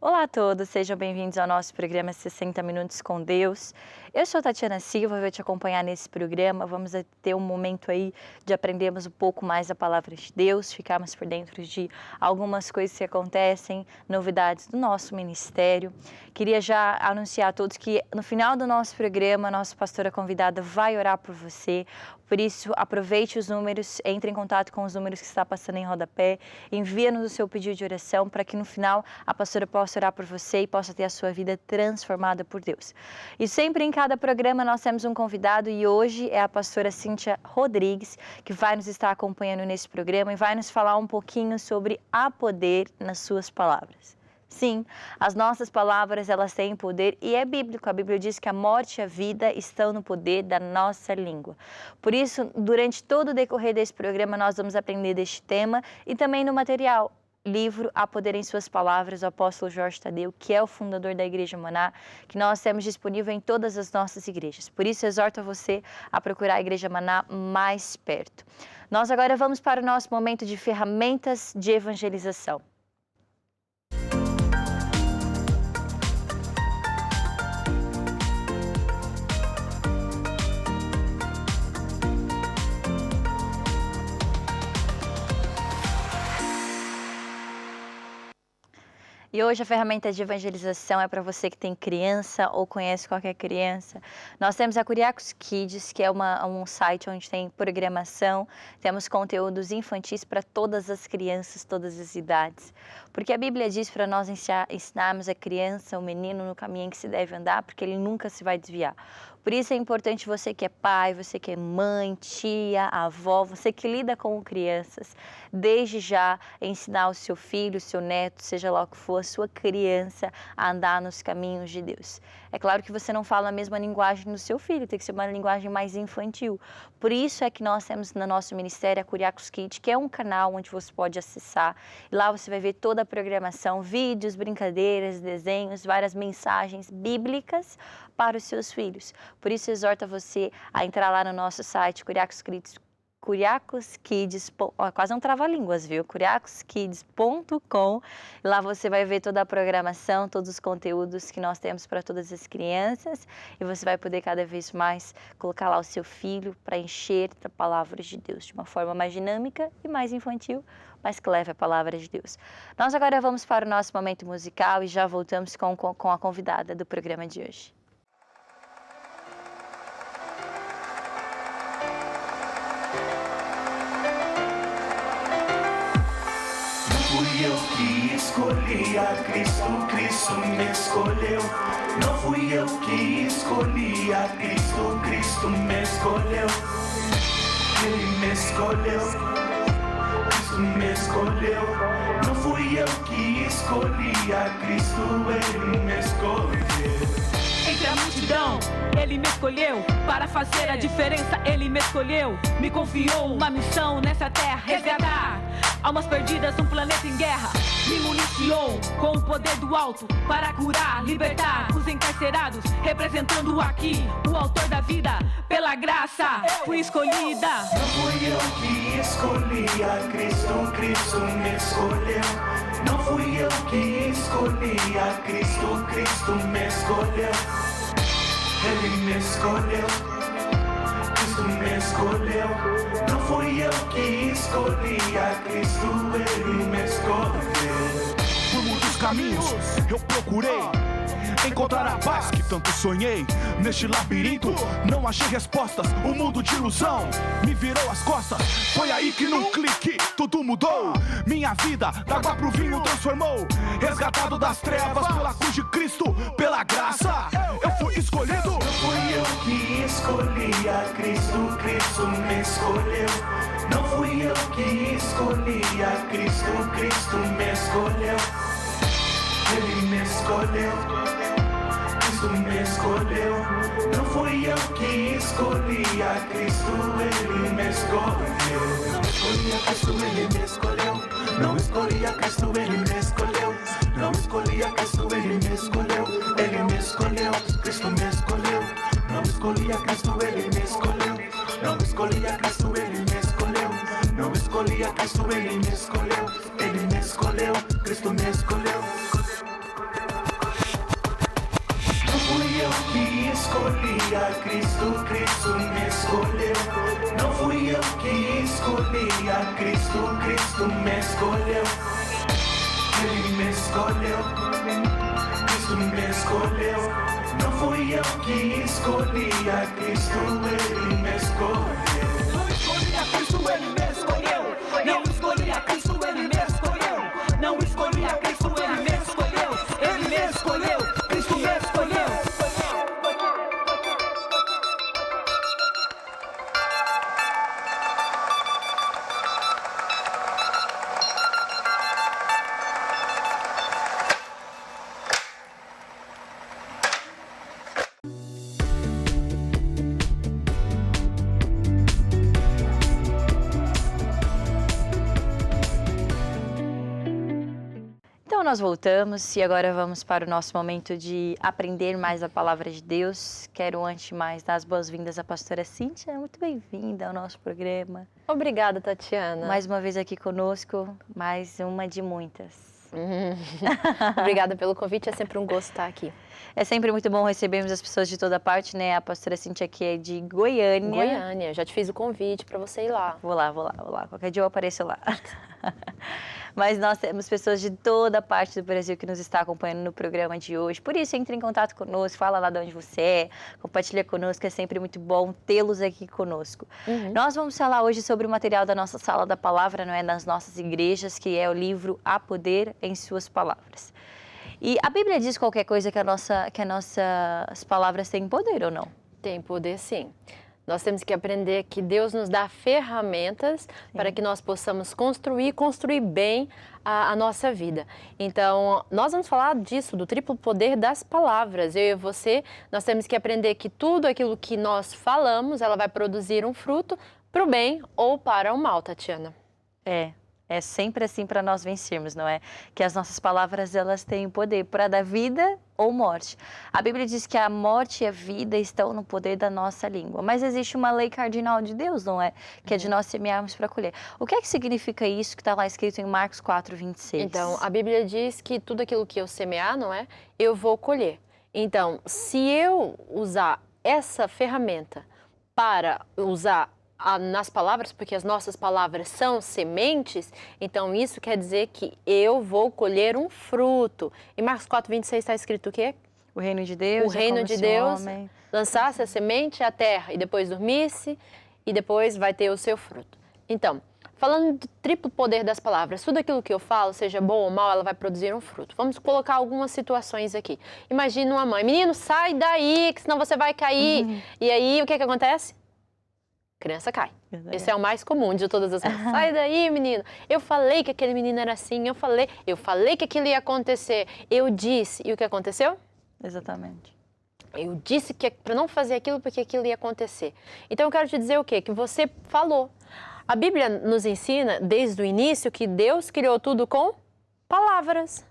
Olá a todos, sejam bem-vindos ao nosso programa 60 Minutos com Deus. Eu sou Tatiana Silva, vou te acompanhar nesse programa. Vamos ter um momento aí de aprendermos um pouco mais a palavra de Deus, ficarmos por dentro de algumas coisas que acontecem, novidades do nosso ministério. Queria já anunciar a todos que no final do nosso programa, a nossa pastora convidada vai orar por você. Por isso, aproveite os números, entre em contato com os números que está passando em rodapé, envia-nos o seu pedido de oração para que no final a pastora possa orar por você e possa ter a sua vida transformada por Deus. E sempre em cada programa nós temos um convidado e hoje é a pastora Cíntia Rodrigues que vai nos estar acompanhando nesse programa e vai nos falar um pouquinho sobre há poder nas suas palavras. Sim, as nossas palavras elas têm poder e é bíblico. A Bíblia diz que a morte e a vida estão no poder da nossa língua. Por isso, durante todo o decorrer desse programa, nós vamos aprender deste tema e também no material. Livro Há Poder em Suas Palavras, o apóstolo Jorge Tadeu, que é o fundador da Igreja Maná, que nós temos disponível em todas as nossas igrejas. Por isso, exorto a você a procurar a Igreja Maná mais perto. Nós agora vamos para o nosso momento de ferramentas de evangelização. E hoje a ferramenta de evangelização é para você que tem criança ou conhece qualquer criança. Nós temos a Curiacos Kids, que é um site onde tem programação, temos conteúdos infantis para todas as crianças, todas as idades. Porque a Bíblia diz para nós ensinarmos a criança, o menino, no caminho em que se deve andar, porque ele nunca se vai desviar. Por isso é importante você que é pai, você que é mãe, tia, avó, você que lida com crianças, desde já ensinar o seu filho, o seu neto, seja lá o que for, a sua criança a andar nos caminhos de Deus. É claro que você não fala a mesma linguagem do seu filho, tem que ser uma linguagem mais infantil. Por isso é que nós temos no nosso ministério a Curiacos Kids, que é um canal onde você pode acessar. E lá você vai ver toda a programação, vídeos, brincadeiras, desenhos, várias mensagens bíblicas para os seus filhos. Por isso, exorta você a entrar lá no nosso site, Curiacoskids, quase um trava-línguas, viu? Curiacoskids.com. Lá você vai ver toda a programação, todos os conteúdos que nós temos para todas as crianças e você vai poder cada vez mais colocar lá o seu filho para encher da palavra de Deus de uma forma mais dinâmica e mais infantil, mas que leve a palavra de Deus. Nós agora vamos para o nosso momento musical e já voltamos com a convidada do programa de hoje. Fui eu que escolhi a Cristo, Cristo me escolheu. Não fui eu que escolhi a Cristo, Cristo me escolheu. Ele me escolheu, Cristo me escolheu. Não fui eu que escolhi a Cristo, Ele me escolheu. Entre a multidão, Ele me escolheu. Para fazer a diferença, Ele me escolheu. Me confiou uma missão nessa terra, resgatar almas perdidas num planeta em guerra. Me municiou com o poder do alto para curar, libertar os encarcerados, representando aqui o autor da vida. Pela graça fui escolhida. Não fui eu que escolhi a Cristo, Cristo me escolheu. Não fui eu que escolhi a Cristo, Cristo me escolheu. Ele me escolheu, Cristo me escolheu. Não fui eu que escolhi a Cristo, Ele me escolheu. Por muitos caminhos eu procurei encontrar a paz que tanto sonhei. Neste labirinto não achei respostas, o mundo de ilusão me virou as costas. Foi aí que num clique tudo mudou. Minha vida da água pro vinho transformou. Resgatado das trevas pela cruz de Cristo, pela graça eu fui escolhido. Não fui eu que escolhi a Cristo, Cristo me escolheu. Não fui eu que escolhi a Cristo, Cristo me escolheu. Ele me escolheu, Cristo me escolheu. Não fui eu que escolhi a Cristo, Ele me escolheu. Não escolhi a Cristo, Ele me escolheu. Não escolhi a Cristo, Ele me escolheu. Não escolhi a Cristo, Ele me escolheu. Ele me escolheu, Cristo me escolheu. Não escolhi a Cristo, Ele me escolheu. Não escolhi a Cristo, Ele me escolheu. Não escolhi a Cristo, Ele me escolheu. Ele me escolheu, Cristo me escolheu. a Cristo, Cristo me escolheu. Não fui eu que escolhi a Cristo, Cristo me escolheu. Ele me escolheu, Cristo me escolheu. Não fui eu que escolhi a Cristo, Ele me escolheu. Não escolhi a Cristo, Ele me escolheu. Não escolhi a Cristo, Ele me escolheu. Não escolhi a Cristo, Ele me escolheu. Ele me escolheu, Cristo me escolheu. Então nós voltamos e agora vamos para o nosso momento de aprender mais a palavra de Deus. Quero antes de mais dar as boas-vindas à pastora Cíntia. Muito bem-vinda ao nosso programa. Obrigada, Tatiana. Mais uma vez aqui conosco, mais uma de muitas. Obrigada pelo convite, é sempre um gosto estar aqui. É sempre muito bom recebermos as pessoas de toda parte, né? A pastora Cíntia aqui é de Goiânia. Goiânia, já te fiz o convite para você ir lá. Vou lá. Qualquer dia eu apareço lá. Mas nós temos pessoas de toda parte do Brasil que nos está acompanhando no programa de hoje. Por isso, entre em contato conosco, fala lá de onde você é, compartilha conosco, é sempre muito bom tê-los aqui conosco. Nós vamos falar hoje sobre o material da nossa Sala da Palavra, não é? Das nossas igrejas, que é o livro Há Poder em Suas Palavras. E a Bíblia diz qualquer coisa que as nossas palavras têm poder ou não? Tem poder, sim. Nós temos que aprender que Deus nos dá ferramentas para que nós possamos construir bem a nossa vida. Então, nós vamos falar disso, do triplo poder das palavras. Eu e você, nós temos que aprender que tudo aquilo que nós falamos, ela vai produzir um fruto para o bem ou para o mal, Tatiana. É sempre assim para nós vencermos, não é? Que as nossas palavras, elas têm poder para dar vida ou morte. A Bíblia diz que a morte e a vida estão no poder da nossa língua. Mas existe uma lei cardinal de Deus, não é? Que é de nós semearmos para colher. O que é que significa isso que está lá escrito em Marcos 4:26? Então, a Bíblia diz que tudo aquilo que eu semear, não é? Eu vou colher. Então, se eu usar essa ferramenta para usar nas palavras, porque as nossas palavras são sementes, então isso quer dizer que eu vou colher um fruto. Em Marcos 4:26 está escrito o quê? O reino de Deus. O reino de Deus lançasse a semente à terra e depois dormisse e depois vai ter o seu fruto. Então, falando do triplo poder das palavras, tudo aquilo que eu falo, seja bom ou mal, ela vai produzir um fruto. Vamos colocar algumas situações aqui. Imagina uma mãe, menino, sai daí, que senão você vai cair. E aí, o que acontece? Criança cai. Esse é o mais comum de todas as coisas. Sai daí, menino. Eu falei que aquele menino era assim. Eu falei que aquilo ia acontecer. Eu disse. E o que aconteceu? Exatamente. Eu disse que para não fazer aquilo porque aquilo ia acontecer. Então eu quero te dizer o quê? Que você falou. A Bíblia nos ensina desde o início que Deus criou tudo com palavras.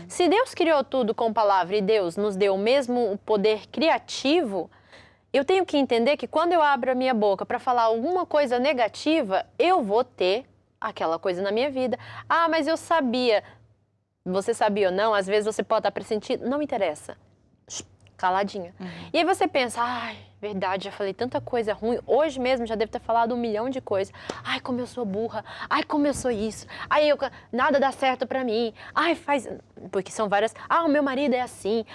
Se Deus criou tudo com palavra e Deus nos deu o mesmo poder criativo, eu tenho que entender que quando eu abro a minha boca para falar alguma coisa negativa, eu vou ter aquela coisa na minha vida. Ah, mas eu sabia. Você sabia ou não? Às vezes você pode estar pressentindo. Não interessa. Caladinha. E aí você pensa, ai, verdade, já falei tanta coisa ruim. Hoje mesmo já devo ter falado 1 milhão de coisas. Ai, como eu sou burra. Ai, como eu sou isso. Ai, nada dá certo para mim. Ai, faz... Porque são várias... Ah, o meu marido é assim.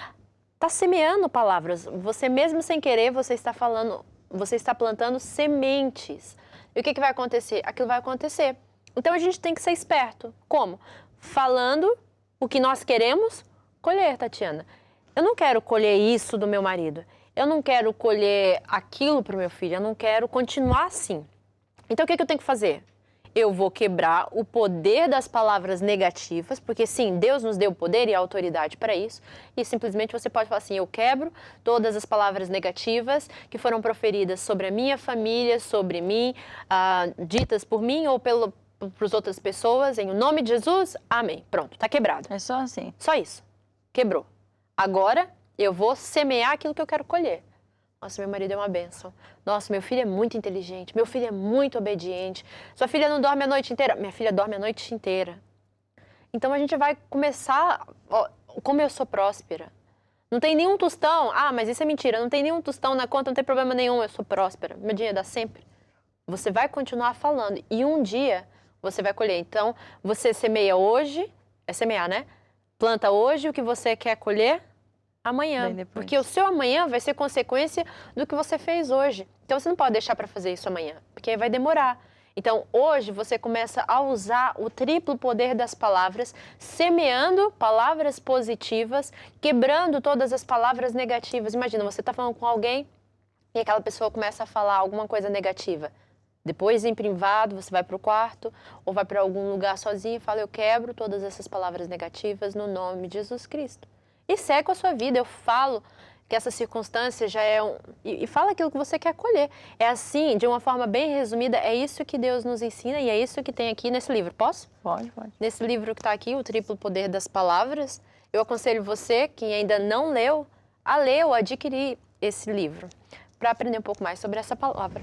Está semeando palavras. Você mesmo sem querer, você está plantando sementes. E o que vai acontecer? Aquilo vai acontecer. Então a gente tem que ser esperto. Como? Falando o que nós queremos colher, Tatiana. Eu não quero colher isso do meu marido. Eu não quero colher aquilo para o meu filho. Eu não quero continuar assim. Então o que eu tenho que fazer? Eu vou quebrar o poder das palavras negativas, porque sim, Deus nos deu o poder e a autoridade para isso, e simplesmente você pode falar assim, eu quebro todas as palavras negativas que foram proferidas sobre a minha família, sobre mim, ditas por mim ou para as outras pessoas, em nome de Jesus, amém. Pronto, está quebrado. É só assim. Só isso. Quebrou. Agora eu vou semear aquilo que eu quero colher. Nossa, meu marido é uma bênção. Nossa, meu filho é muito inteligente. Meu filho é muito obediente. Sua filha não dorme a noite inteira. Minha filha dorme a noite inteira. Então a gente vai começar... Como eu sou próspera. Não tem nenhum tostão. Ah, mas isso é mentira. Não tem nenhum tostão na conta, não tem problema nenhum. Eu sou próspera. Meu dinheiro dá sempre. Você vai continuar falando. E um dia você vai colher. Então, você semeia hoje. É semear, né? Planta hoje o que você quer colher amanhã. Porque o seu amanhã vai ser consequência do que você fez hoje. Então, você não pode deixar para fazer isso amanhã. Porque aí vai demorar. Então, hoje você começa a usar o triplo poder das palavras, semeando palavras positivas, quebrando todas as palavras negativas. Imagina, você está falando com alguém e aquela pessoa começa a falar alguma coisa negativa. Depois, em privado, você vai para o quarto ou vai para algum lugar sozinho e fala, eu quebro todas essas palavras negativas no nome de Jesus Cristo. E segue com a sua vida. Eu falo que essa circunstância já é e fala aquilo que você quer colher. É assim, de uma forma bem resumida, é isso que Deus nos ensina e é isso que tem aqui nesse livro. Posso? Pode. Nesse livro que está aqui, O Triplo Poder das Palavras, eu aconselho você, que ainda não leu, a ler ou adquirir esse livro, para aprender um pouco mais sobre essa palavra.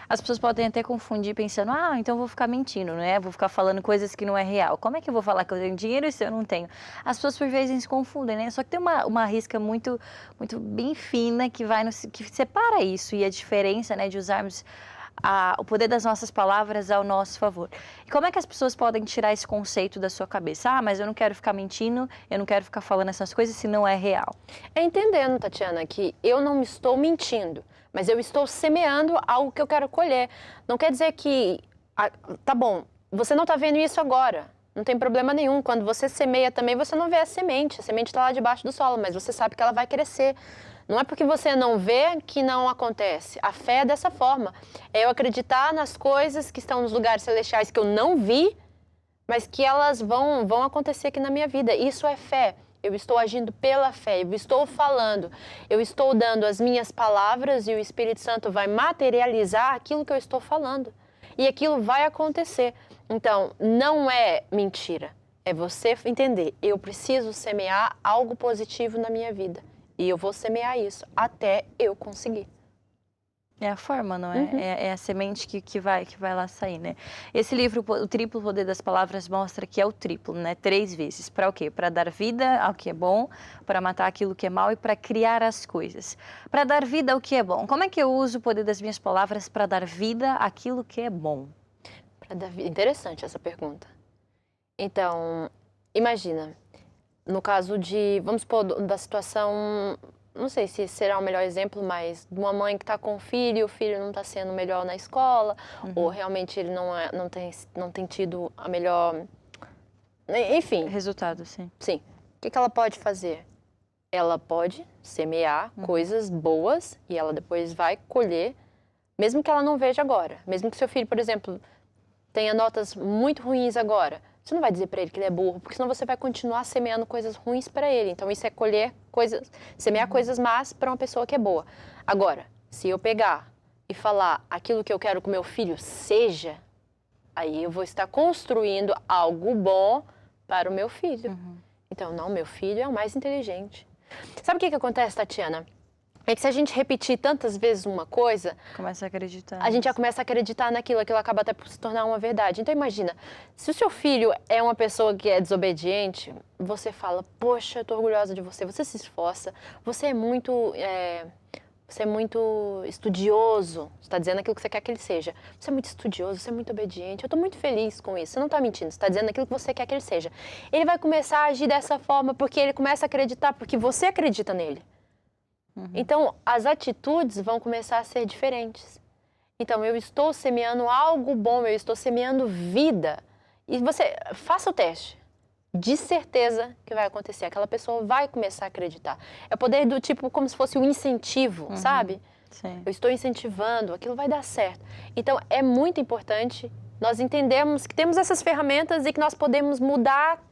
As pessoas podem até confundir pensando, então eu vou ficar mentindo, né? Vou ficar falando coisas que não é real. Como é que eu vou falar que eu tenho dinheiro se eu não tenho? As pessoas por vezes se confundem, né? Só que tem uma risca muito bem fina que separa isso e a diferença, né, de usarmos o poder das nossas palavras ao nosso favor. E como é que as pessoas podem tirar esse conceito da sua cabeça? Mas eu não quero ficar mentindo, eu não quero ficar falando essas coisas se não é real. É entendendo, Tatiana, que eu não estou mentindo, mas eu estou semeando algo que eu quero colher. Não quer dizer que, tá bom, você não está vendo isso agora, não tem problema nenhum. Quando você semeia também, você não vê a semente está lá debaixo do solo, mas você sabe que ela vai crescer. Não é porque você não vê que não acontece. A fé é dessa forma. É eu acreditar nas coisas que estão nos lugares celestiais que eu não vi, mas que elas vão acontecer aqui na minha vida. Isso é fé. Eu estou agindo pela fé, eu estou falando, eu estou dando as minhas palavras e o Espírito Santo vai materializar aquilo que eu estou falando. E aquilo vai acontecer. Então, não é mentira. É você entender, eu preciso semear algo positivo na minha vida. E eu vou semear isso até eu conseguir. É a forma, não é? É a semente que vai lá sair, né? Esse livro, O Triplo Poder das Palavras, mostra que é o triplo, né? 3 vezes. Para o quê? Para dar vida ao que é bom, para matar aquilo que é mal e para criar as coisas. Para dar vida ao que é bom. Como é que eu uso o poder das minhas palavras para dar vida àquilo que é bom? Para dar vida. Interessante essa pergunta. Então, imagina, no caso vamos supor, da situação, não sei se será o melhor exemplo, mas de uma mãe que está com o filho não está sendo melhor na escola, ou realmente ele não tem tido a melhor, enfim. Resultado, sim. Sim. O que ela pode fazer? Ela pode semear coisas boas e ela depois vai colher, mesmo que ela não veja agora. Mesmo que seu filho, por exemplo, tenha notas muito ruins agora. Você não vai dizer para ele que ele é burro, porque senão você vai continuar semeando coisas ruins para ele. Então isso é colher coisas, semear coisas más para uma pessoa que é boa. Agora, se eu pegar e falar aquilo que eu quero que o meu filho seja, aí eu vou estar construindo algo bom para o meu filho. Então, não, meu filho é o mais inteligente. Sabe o que acontece, Tatiana? É que se a gente repetir tantas vezes uma coisa, começa a acreditar. A gente já começa a acreditar naquilo, aquilo acaba até por se tornar uma verdade. Então imagina, se o seu filho é uma pessoa que é desobediente, você fala, poxa, eu tô orgulhosa de você, você se esforça, você é muito estudioso, você está dizendo aquilo que você quer que ele seja. Você é muito estudioso, você é muito obediente, eu estou muito feliz com isso. Você não está mentindo, você está dizendo aquilo que você quer que ele seja. Ele vai começar a agir dessa forma porque ele começa a acreditar, porque você acredita nele. Então, as atitudes vão começar a ser diferentes. Então, eu estou semeando algo bom, eu estou semeando vida. E você, faça o teste. De certeza que vai acontecer. Aquela pessoa vai começar a acreditar. É o poder do tipo, como se fosse um incentivo, sabe? Sim. Eu estou incentivando, aquilo vai dar certo. Então, é muito importante nós entendermos que temos essas ferramentas e que nós podemos mudar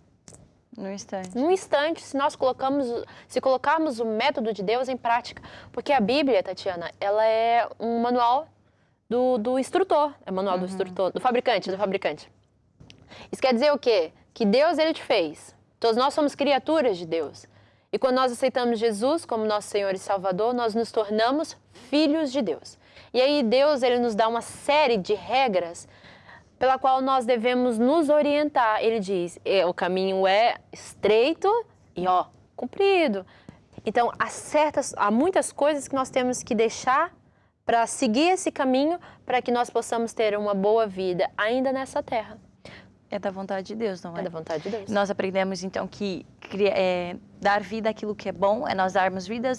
num instante, se colocarmos o método de Deus em prática. Porque a Bíblia, Tatiana, ela é um manual do instrutor. É o manual do instrutor, do fabricante. Isso quer dizer o quê? Que Deus, Ele te fez. Todos nós somos criaturas de Deus. E quando nós aceitamos Jesus como nosso Senhor e Salvador, nós nos tornamos filhos de Deus. E aí Deus, Ele nos dá uma série de regras pela qual nós devemos nos orientar. Ele diz, o caminho é estreito e, comprido. Então, há muitas coisas que nós temos que deixar para seguir esse caminho, para que nós possamos ter uma boa vida ainda nessa terra. É da vontade de Deus, não é? É da vontade de Deus. Nós aprendemos, então, que dar vida àquilo que é bom é nós darmos vida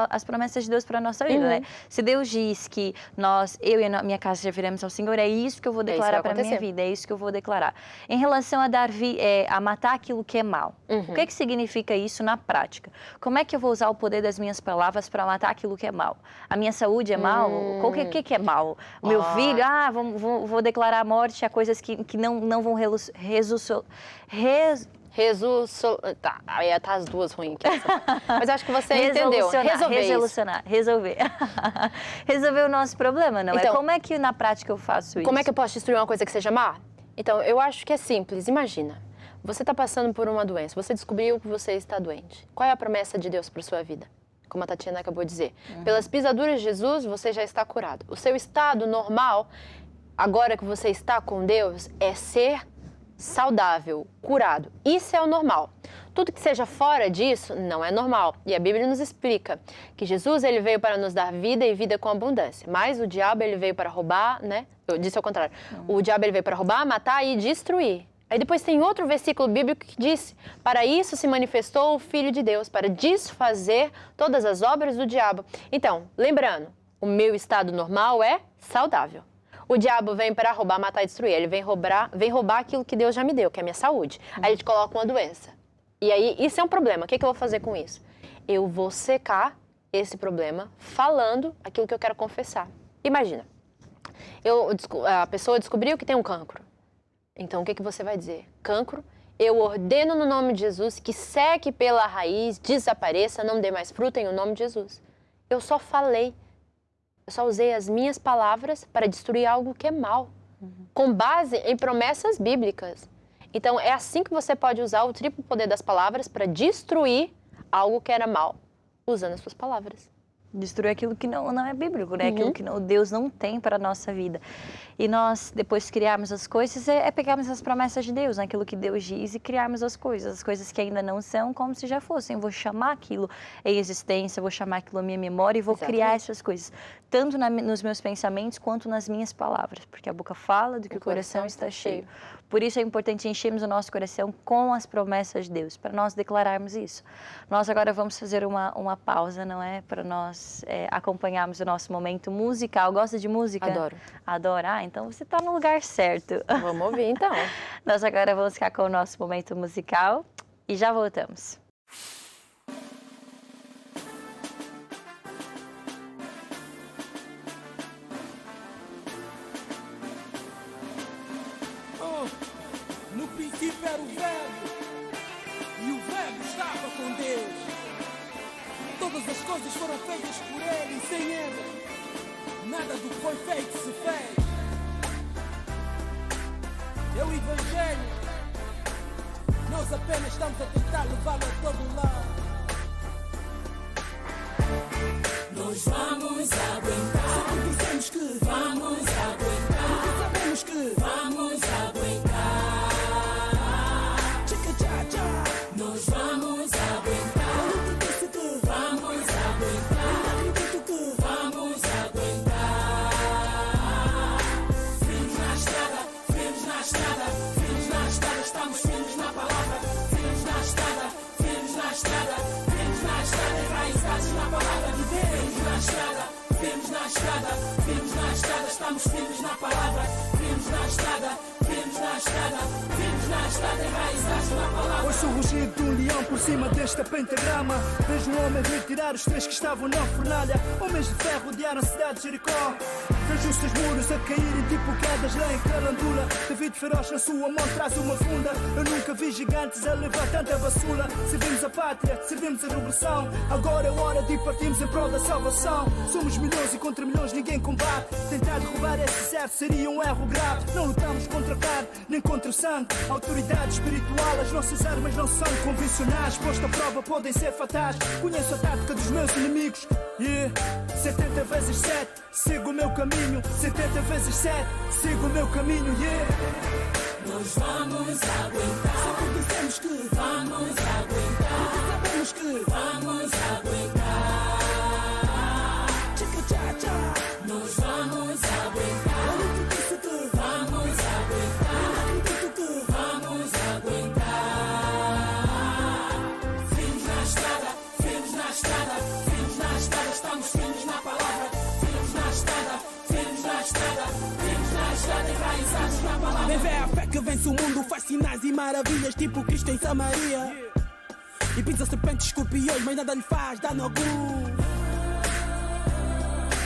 às promessas de Deus para a nossa vida, né? Se Deus diz que eu e a minha casa serviremos ao Senhor, é isso que eu vou declarar para a minha vida, é isso que eu vou declarar. Em relação a a matar aquilo que é mal, o que significa isso na prática? Como é que eu vou usar o poder das minhas palavras para matar aquilo que é mal? A minha saúde é mal? O que é mal? O meu filho, vou declarar a morte a coisas que não vão Tá, aí tá as duas ruins aqui. Mas acho que você entendeu. Resolver o nosso problema, não então, é? Como é que na prática eu faço isso? Como é que eu posso destruir uma coisa que seja má? Então, eu acho que é simples. Imagina, você está passando por uma doença, você descobriu que você está doente. Qual é a promessa de Deus para sua vida? Como a Tatiana acabou de dizer. Pelas pisaduras de Jesus, você já está curado. O seu estado normal, agora que você está com Deus, é ser saudável, curado. Isso é o normal. Tudo que seja fora disso não é normal. E a Bíblia nos explica que Jesus ele veio para nos dar vida e vida com abundância. Mas o diabo ele veio para roubar, né? Eu disse ao contrário. O diabo ele veio para roubar, matar e destruir. Aí depois tem outro versículo bíblico que diz: para isso se manifestou o Filho de Deus, para desfazer todas as obras do diabo. Então, lembrando, o meu estado normal é saudável. O diabo vem para roubar, matar e destruir. Ele vem roubar aquilo que Deus já me deu, que é a minha saúde. Aí ele te coloca uma doença. E aí, isso é um problema. O que eu vou fazer com isso? Eu vou secar esse problema falando aquilo que eu quero confessar. Imagina, a pessoa descobriu que tem um cancro. Então, o que você vai dizer? Cancro, eu ordeno no nome de Jesus que seque pela raiz, desapareça, não dê mais fruta em nome de Jesus. Eu só falei. Eu só usei as minhas palavras para destruir algo que é mal, com base em promessas bíblicas. Então, é assim que você pode usar o triplo poder das palavras para destruir algo que era mal, usando as suas palavras. Destruir aquilo que não é bíblico, né? Aquilo que Deus não tem para a nossa vida. E nós, depois de criarmos as coisas, pegarmos as promessas de Deus, aquilo que Deus diz, e criarmos as coisas que ainda não são, como se já fossem. Vou chamar aquilo em existência, vou chamar aquilo a minha memória e vou criar essas coisas, tanto nos meus pensamentos quanto nas minhas palavras, porque a boca fala do que o coração está cheio. Por isso é importante enchermos o nosso coração com as promessas de Deus, para nós declararmos isso. Nós agora vamos fazer uma pausa, não é? Para nós acompanharmos o nosso momento musical. Gosta de música? Adoro. Adora? Então você está no lugar certo. Vamos ouvir então. Nós agora vamos ficar com o nosso momento musical e já voltamos. No princípio era o Verbo, e o Verbo estava com Deus. Todas as coisas foram feitas por Ele, e sem Ele nada do que foi feito se fez. É o Evangelho, nós apenas estamos a tentar levá-lo a todo lado. Nós vamos aguentar, sempre dizemos que vamos aguentar, porque sabemos que vamos aguentar. Nós vamos aguentar. Eu te disse que vamos aguentar. Eu acredito que vamos aguentar. Firmes na estrada, firmes na estrada, firmes na estrada, estamos firmes na palavra. Firmes na estrada, firmes na estrada, firmes na estrada, enraizados na palavra de Deus. Firmes na estrada, firmes na estrada, firmes na estrada, estamos firmes na palavra. Firmes na estrada, firmes na estrada, firmes na estrada, enraizados na palavra. Ouço o rugido de um leão por cima desta pentagrama. Vejo um homem retirar os três que estavam na fornalha. Homens de ferro rodearam a cidade de Jericó. Vejo os seus muros a caírem tipo quedas lá em Calandula. David feroz na sua mão traz uma funda. Eu nunca vi gigantes a levar tanta basura. Servimos a pátria, servimos a revolução. Agora é hora de partirmos em prol da salvação. Somos milhões e contra milhões ninguém combate. Tentar derrubar esse certo seria um erro grave. Não lutamos contra carne, nem contra sangue. Autoridade espiritual, as nossas armas não são convencionais. Posto à prova podem ser fatais. Conheço a tática dos meus inimigos. 70 vezes 7, sigo o meu caminho. 70 vezes 7, sigo o meu caminho. Nós vamos aguentar. Sempre dizemos que vamos aguentar. Porque sabemos que vamos aguentar. estrada, enraizados na palavra. Bem vê a fé que vence o mundo, faz sinais e maravilhas, tipo Cristo em Samaria. E pisa serpentes, escorpiões, mas nada lhe faz dano algum.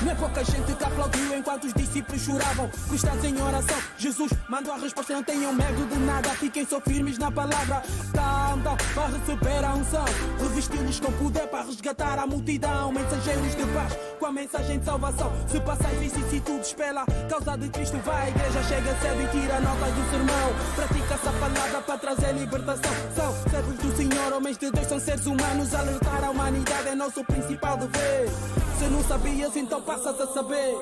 Não é pouca gente que aplaudiu enquanto os discípulos choravam, prostrados em oração. Jesus mandou a resposta: não tenham medo de nada, fiquem só firmes na palavra. Tanta para receber a unção, revesti-los com poder para resgatar a multidão. Mensageiros de paz com a mensagem de salvação. Se passais vicissitudes pela causa de Cristo, vai à igreja, chega cedo e tira notas do sermão. Pratica essa palavra para trazer libertação. São servos do Senhor, homens de Deus, são seres humanos. Alertar a humanidade é nosso principal dever. Se não sabias, então passas a saber.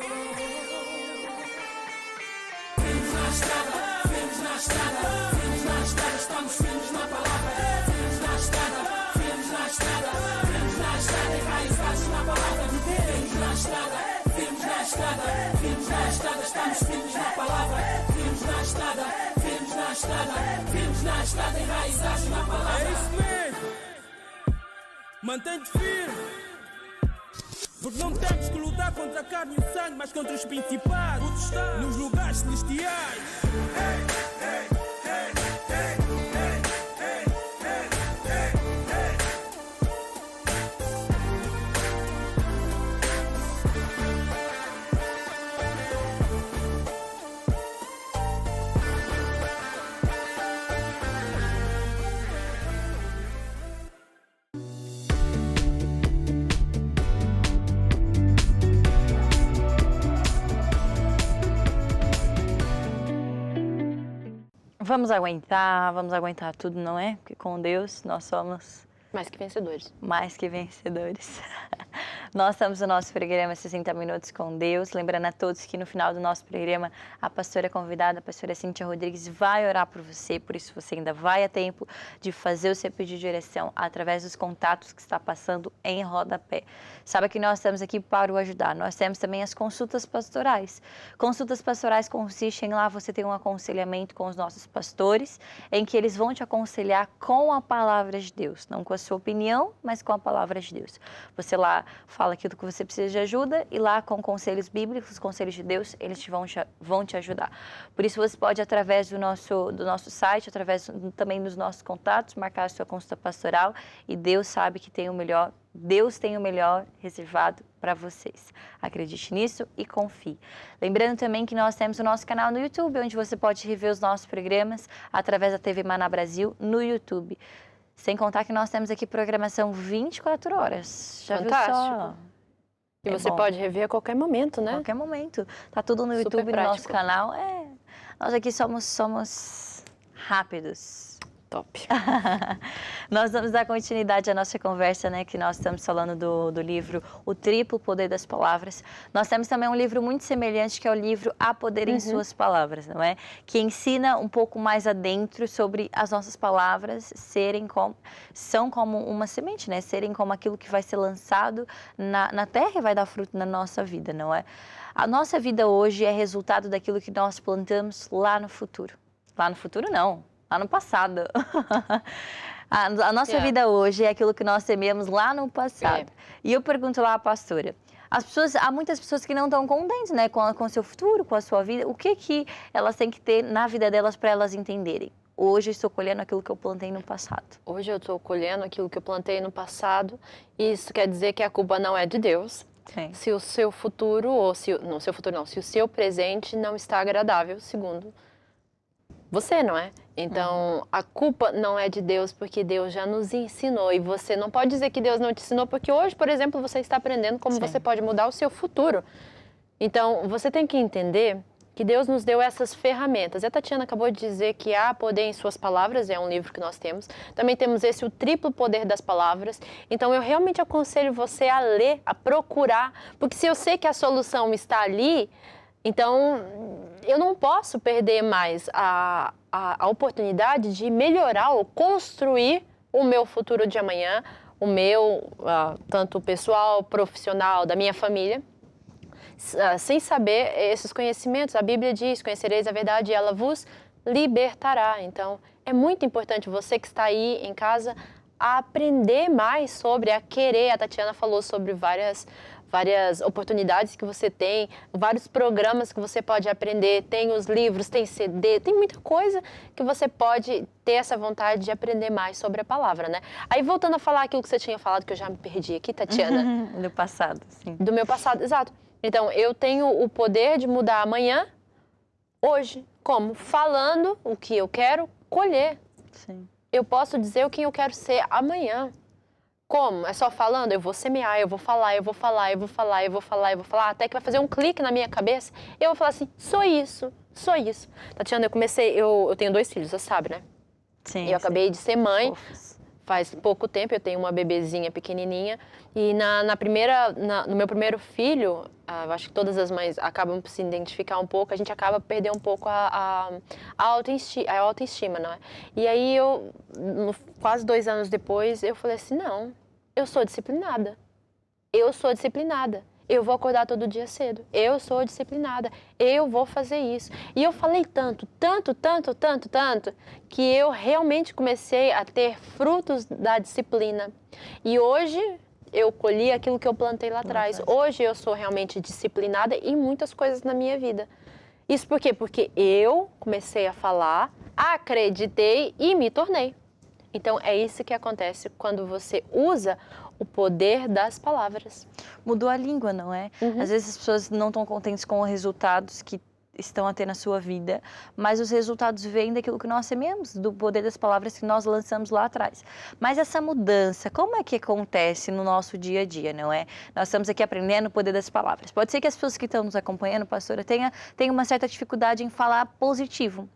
Firmes na estrada, firmes na estrada, firmes na estrada, estamos firmes na palavra. Firmes na estrada, firmes na estrada, firmes na estrada, enraizados na palavra de Deus. Firmes na estrada, firmes na estrada, firmes na estrada, estamos firmes na palavra. Firmes na estrada, firmes na estrada, firmes na estrada, enraizados na palavra. É isso mesmo. Mantém-te firme. Porque não temos que lutar contra a carne e o sangue, mas contra os principados nos lugares celestiais. Vamos aguentar tudo, não é? Porque com Deus nós somos Mais que vencedores. mais que vencedores. Nós estamos no nosso programa 60 Minutos com Deus. Lembrando a todos que no final do nosso programa, a pastora convidada, a pastora Cíntia Rodrigues, vai orar por você. Por isso, você ainda vai a tempo de fazer o seu pedido de oração através dos contatos que está passando em rodapé. Sabe que nós estamos aqui para o ajudar. Nós temos também as consultas pastorais. Consultas pastorais consistem em lá você ter um aconselhamento com os nossos pastores, em que eles vão te aconselhar com a palavra de Deus. Não com a sua opinião, mas com a palavra de Deus. Você lá fala aquilo que você precisa de ajuda e lá com conselhos bíblicos, conselhos de Deus, eles vão te ajudar. Por isso você pode, através do nosso site, através também dos nossos contatos, marcar a sua consulta pastoral e Deus sabe que tem o melhor. Deus tem o melhor reservado para vocês. Acredite nisso e confie. Lembrando também que nós temos o nosso canal no YouTube, onde você pode rever os nossos programas através da TV Maná Brasil no YouTube. Sem contar que nós temos aqui programação 24 horas. Já Fantástico. viu só? E você pode rever a qualquer momento, né? A qualquer momento. Tá tudo no Super YouTube, no nosso prático. canal. Nós aqui somos rápidos. Top. Nós vamos dar continuidade à nossa conversa, né, que nós estamos falando do livro O Triplo Poder das Palavras. Nós temos também um livro muito semelhante, que é o livro Há Poder em Suas Palavras, não é? Que ensina um pouco mais adentro sobre as nossas palavras são como uma semente, né? Serem como aquilo que vai ser lançado na terra e vai dar fruto na nossa vida, não é? A nossa vida hoje é resultado daquilo que nós plantamos lá no futuro. Lá no futuro, não. Lá no passado. A nossa vida hoje é aquilo que nós tememos lá no passado. E eu pergunto lá à pastora, há muitas pessoas que não estão contentes, né, com o seu futuro, com a sua vida. O que elas têm que ter na vida delas para elas entenderem? Hoje eu estou colhendo aquilo que eu plantei no passado. Hoje eu estou colhendo aquilo que eu plantei no passado. E isso quer dizer que a culpa não é de Deus. Sim. Se o seu futuro, se o seu presente não está agradável, segundo você, não é? Então, a culpa não é de Deus, porque Deus já nos ensinou. E você não pode dizer que Deus não te ensinou, porque hoje, por exemplo, você está aprendendo como você pode mudar o seu futuro. Então, você tem que entender que Deus nos deu essas ferramentas. E a Tatiana acabou de dizer que Há Poder em Suas Palavras, é um livro que nós temos. Também temos O Triplo Poder das Palavras. Então, eu realmente aconselho você a ler, a procurar, porque se eu sei que a solução está ali, então eu não posso perder mais a oportunidade de melhorar ou construir o meu futuro de amanhã, o meu, tanto pessoal, profissional, da minha família, sem saber esses conhecimentos. A Bíblia diz, conhecereis a verdade e ela vos libertará. Então, é muito importante você que está aí em casa a aprender mais sobre, a querer. A Tatiana falou sobre várias várias oportunidades que você tem, vários programas que você pode aprender, tem os livros, tem CD, tem muita coisa que você pode ter essa vontade de aprender mais sobre a palavra, né? Aí voltando a falar aquilo que você tinha falado, que eu já me perdi aqui, Tatiana. Do passado, sim. Do meu passado, exato. Então, eu tenho o poder de mudar amanhã, hoje. Como? Falando o que eu quero colher. Sim. Eu posso dizer o que eu quero ser amanhã. Como? É só falando? Eu vou semear, eu vou falar, eu vou falar, eu vou falar, eu vou falar, eu vou falar, até que vai fazer um clique na minha cabeça. Eu vou falar assim, sou isso, sou isso. Tatiana, eu tenho 2 filhos, você sabe, né? Sim. Eu acabei de ser mãe. Fofos. Faz pouco tempo, eu tenho uma bebezinha pequenininha e no meu primeiro filho, eu acho que todas as mães acabam por se identificar um pouco, a gente acaba por perder um pouco a autoestima, não é? E aí quase 2 anos depois, eu falei assim, não, eu sou disciplinada, eu vou acordar todo dia cedo, eu sou disciplinada, eu vou fazer isso. E eu falei tanto, que eu realmente comecei a ter frutos da disciplina. E hoje eu colhi aquilo que eu plantei lá atrás. Hoje eu sou realmente disciplinada em muitas coisas na minha vida. Isso por quê? Porque eu comecei a falar, acreditei e me tornei. Então é isso que acontece quando você usa o poder das palavras. Mudou a língua, não é? Às vezes as pessoas não estão contentes com os resultados que estão a ter na sua vida, mas os resultados vêm daquilo que nós semeamos, do poder das palavras que nós lançamos lá atrás. Mas essa mudança, como é que acontece no nosso dia a dia, não é? Nós estamos aqui aprendendo o poder das palavras. Pode ser que as pessoas que estão nos acompanhando, pastora, tenham uma certa dificuldade em falar positivo.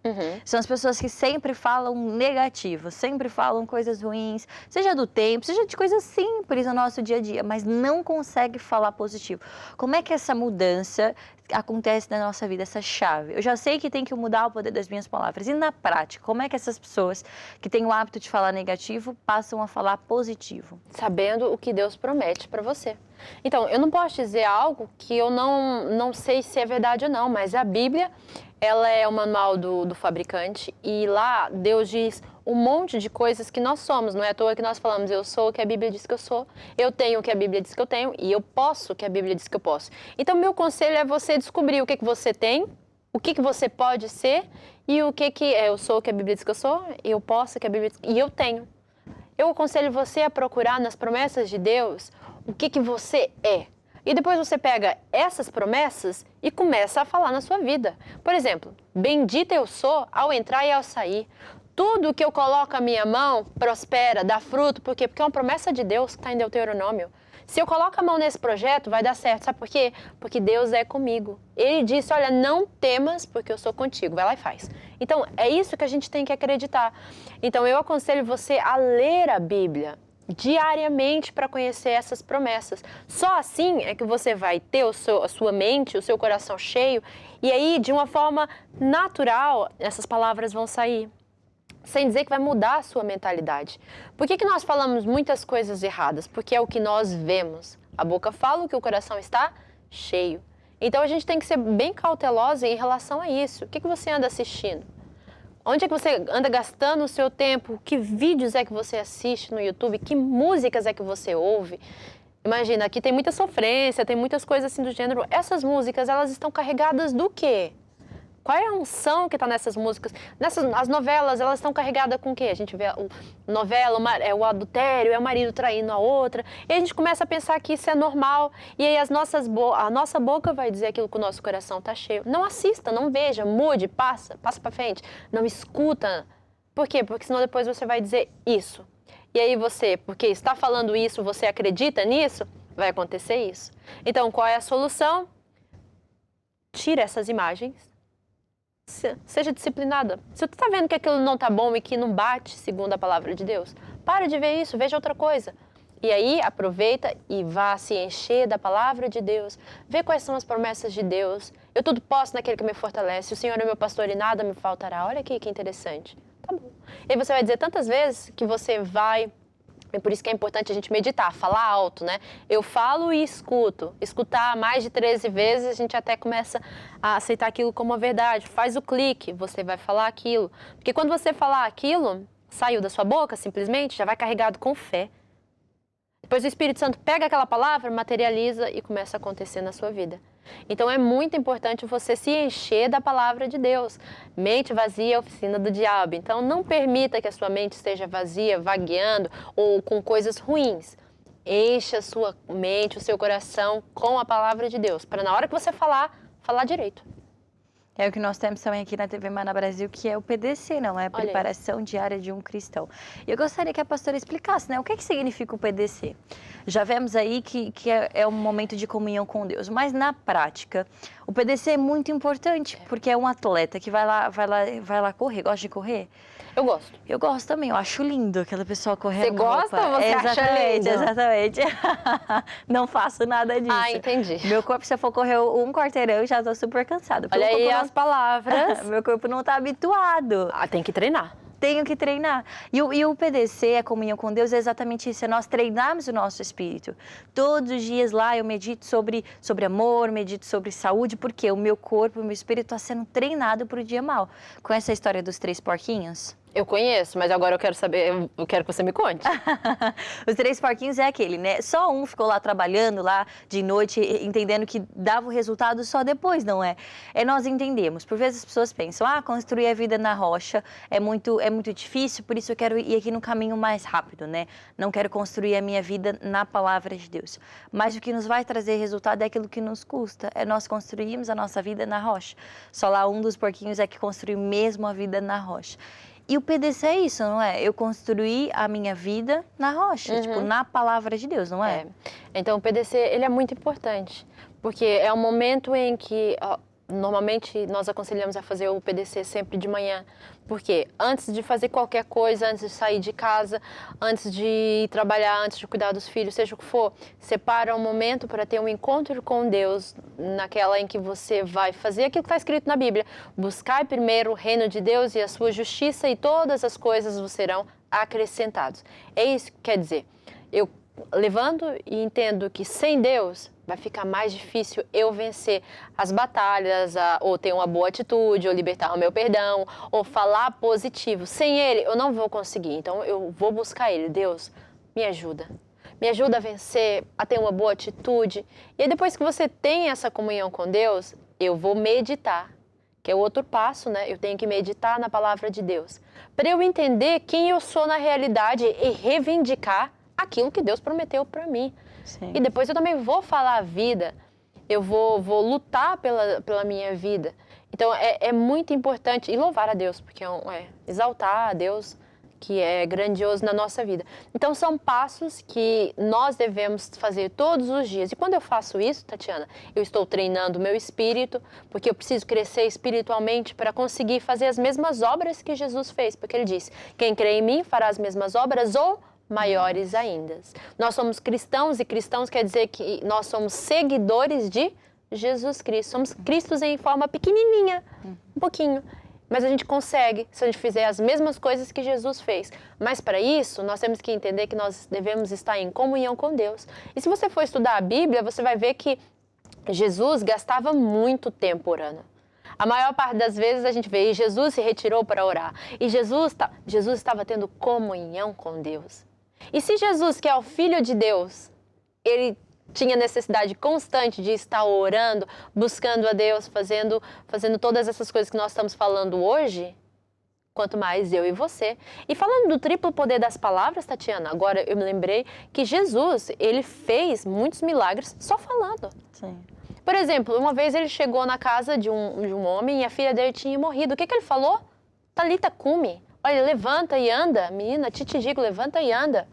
São as pessoas que sempre falam negativo, sempre falam coisas ruins, seja do tempo, seja de coisas simples no nosso dia a dia, mas não consegue falar positivo. Como é que essa mudança acontece na nossa vida, essa chave? Eu já sei que tem que mudar o poder das minhas palavras. E na prática, como é que essas pessoas que têm o hábito de falar negativo passam a falar positivo? Sabendo o que Deus promete para você. Então, eu não posso dizer algo que eu não sei se é verdade ou não, mas a Bíblia, ela é o manual do fabricante e lá Deus diz um monte de coisas que nós somos. Não é à toa que nós falamos, eu sou o que a Bíblia diz que eu sou, eu tenho o que a Bíblia diz que eu tenho e eu posso o que a Bíblia diz que eu posso. Então, meu conselho é você descobrir o que você tem, o que você pode ser e o que é eu sou o que a Bíblia diz que eu sou, eu posso o que a Bíblia diz e eu tenho. Eu aconselho você a procurar nas promessas de Deus o que você é. E depois você pega essas promessas e começa a falar na sua vida. Por exemplo, bendita eu sou ao entrar e ao sair. Tudo que eu coloco a minha mão prospera, dá fruto. Por quê? Porque é uma promessa de Deus que está em Deuteronômio. Se eu coloco a mão nesse projeto, vai dar certo. Sabe por quê? Porque Deus é comigo. Ele disse, olha, não temas, porque eu sou contigo. Vai lá e faz. Então, é isso que a gente tem que acreditar. Então, eu aconselho você a ler a Bíblia diariamente para conhecer essas promessas. Só assim é que você vai ter a sua mente, o seu coração cheio, e aí, de uma forma natural, essas palavras vão sair. Sem dizer que vai mudar a sua mentalidade. Por que nós falamos muitas coisas erradas? Porque é o que nós vemos. A boca fala o que o coração está cheio. Então a gente tem que ser bem cautelosa em relação a isso. O que você anda assistindo? Onde é que você anda gastando o seu tempo? Que vídeos é que você assiste no YouTube? Que músicas é que você ouve? Imagina, aqui tem muita sofrência, tem muitas coisas assim do gênero. Essas músicas, elas estão carregadas do quê? Qual é a unção que está nessas músicas? As novelas, elas estão carregadas com o quê? A gente vê a novela, é o adultério, é o marido traindo a outra. E a gente começa a pensar que isso é normal. E aí a nossa boca vai dizer aquilo que o nosso coração está cheio. Não assista, não veja, mude, passa para frente. Não escuta. Por quê? Porque senão depois você vai dizer isso. E aí você, porque está falando isso, você acredita nisso, vai acontecer isso. Então, qual é a solução? Tira essas imagens. Seja disciplinada. Se você está vendo que aquilo não está bom e que não bate segundo a palavra de Deus, para de ver isso, veja outra coisa. E aí aproveita e vá se encher da palavra de Deus, vê quais são as promessas de Deus. Eu tudo posso naquele que me fortalece, o Senhor é meu pastor e nada me faltará. Olha aqui que interessante. Tá bom. E aí você vai dizer tantas vezes que você vai... É por isso que é importante a gente meditar, falar alto, né? Eu falo e escuto. Escutar mais de 13 vezes, a gente até começa a aceitar aquilo como uma verdade. Faz o clique, você vai falar aquilo. Porque quando você falar aquilo, saiu da sua boca, simplesmente, já vai carregado com fé. Depois o Espírito Santo pega aquela palavra, materializa e começa a acontecer na sua vida. Então é muito importante você se encher da palavra de Deus. Mente vazia é oficina do diabo. Então não permita que a sua mente esteja vazia, vagueando ou com coisas ruins. Encha a sua mente, o seu coração com a palavra de Deus, para na hora que você falar direito. É o que nós temos também aqui na TV Mana Brasil, que é o PDC, não é? Preparação diária de um cristão. E eu gostaria que a pastora explicasse, né? O que significa o PDC? Já vemos aí que é um momento de comunhão com Deus, mas na prática, o PDC é muito importante, porque é um atleta que vai lá correr. Gosta de correr? Eu gosto. Eu gosto também, eu acho lindo aquela pessoa correndo. Você gosta ou você acha lindo? Exatamente. Não faço nada disso. Ah, entendi. Meu corpo, se eu for correr um quarteirão, eu já tô super cansada. Olha aí as palavras. Meu corpo não tá habituado. Ah, tem que treinar. Tenho que treinar. E o PDC, a comunhão com Deus, é exatamente isso. É nós treinarmos o nosso espírito. Todos os dias lá eu medito sobre amor, medito sobre saúde, porque o meu corpo, o meu espírito está sendo treinado para o dia mal. Conhece a história dos 3 porquinhos? Eu conheço, mas agora eu quero saber, eu quero que você me conte. Os 3 porquinhos é aquele, né? Só um ficou lá trabalhando lá de noite, entendendo que dava o resultado só depois, não é? É nós entendemos. Por vezes as pessoas pensam, construir a vida na rocha é muito difícil, por isso eu quero ir aqui no caminho mais rápido, né? Não quero construir a minha vida na palavra de Deus. Mas o que nos vai trazer resultado é aquilo que nos custa, é nós construirmos a nossa vida na rocha. Só lá um dos porquinhos é que construiu mesmo a vida na rocha. E o PDC é isso, não é? Eu construí a minha vida na rocha, tipo, na palavra de Deus, não é? Então o PDC, ele é muito importante, porque é um momento em que, normalmente, nós aconselhamos a fazer o PDC sempre de manhã, porque antes de fazer qualquer coisa, antes de sair de casa, antes de ir trabalhar, antes de cuidar dos filhos, seja o que for, separa um momento para ter um encontro com Deus, naquela em que você vai fazer aquilo que está escrito na Bíblia. Buscai primeiro o reino de Deus e a sua justiça, e todas as coisas vos serão acrescentadas. É isso que quer dizer. Eu levanto e entendo que sem Deus vai ficar mais difícil eu vencer as batalhas, ou ter uma boa atitude, ou libertar o meu perdão, ou falar positivo. Sem Ele, eu não vou conseguir. Então, eu vou buscar Ele. Deus, me ajuda. Me ajuda a vencer, a ter uma boa atitude. E aí, depois que você tem essa comunhão com Deus, eu vou meditar, que é o outro passo, né? Eu tenho que meditar na palavra de Deus, para eu entender quem eu sou na realidade e reivindicar aquilo que Deus prometeu para mim. Sim. E depois eu também vou falar a vida, eu vou lutar pela minha vida. Então é muito importante, e louvar a Deus, porque exaltar a Deus, que é grandioso na nossa vida. Então são passos que nós devemos fazer todos os dias. E quando eu faço isso, Tatiana, eu estou treinando o meu espírito, porque eu preciso crescer espiritualmente para conseguir fazer as mesmas obras que Jesus fez. Porque Ele disse, quem crê em mim fará as mesmas obras ou maiores ainda. Nós somos cristãos, e cristãos quer dizer que nós somos seguidores de Jesus Cristo. Somos Cristos em forma pequenininha, um pouquinho. Mas a gente consegue se a gente fizer as mesmas coisas que Jesus fez. Mas para isso, nós temos que entender que nós devemos estar em comunhão com Deus. E se você for estudar a Bíblia, você vai ver que Jesus gastava muito tempo orando. A maior parte das vezes a gente vê, e Jesus se retirou para orar. E Jesus estava tendo comunhão com Deus. E se Jesus, que é o Filho de Deus, Ele tinha necessidade constante de estar orando, buscando a Deus, fazendo todas essas coisas que nós estamos falando hoje, quanto mais eu e você. E falando do triplo poder das palavras, Tatiana, agora eu me lembrei que Jesus, Ele fez muitos milagres só falando. Sim. Por exemplo, uma vez ele chegou na casa de um homem e a filha dele tinha morrido. O que ele falou? Talita cumi. Olha, levanta e anda. Menina, te digo, levanta e anda.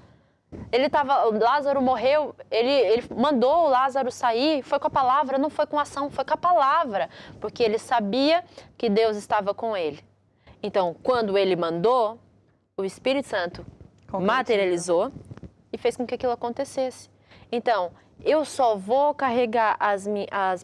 Lázaro morreu, ele mandou o Lázaro sair, foi com a palavra, não foi com ação, foi com a palavra. Porque ele sabia que Deus estava com ele. Então, quando ele mandou, o Espírito Santo materializou e fez com que aquilo acontecesse. Então, eu só vou carregar as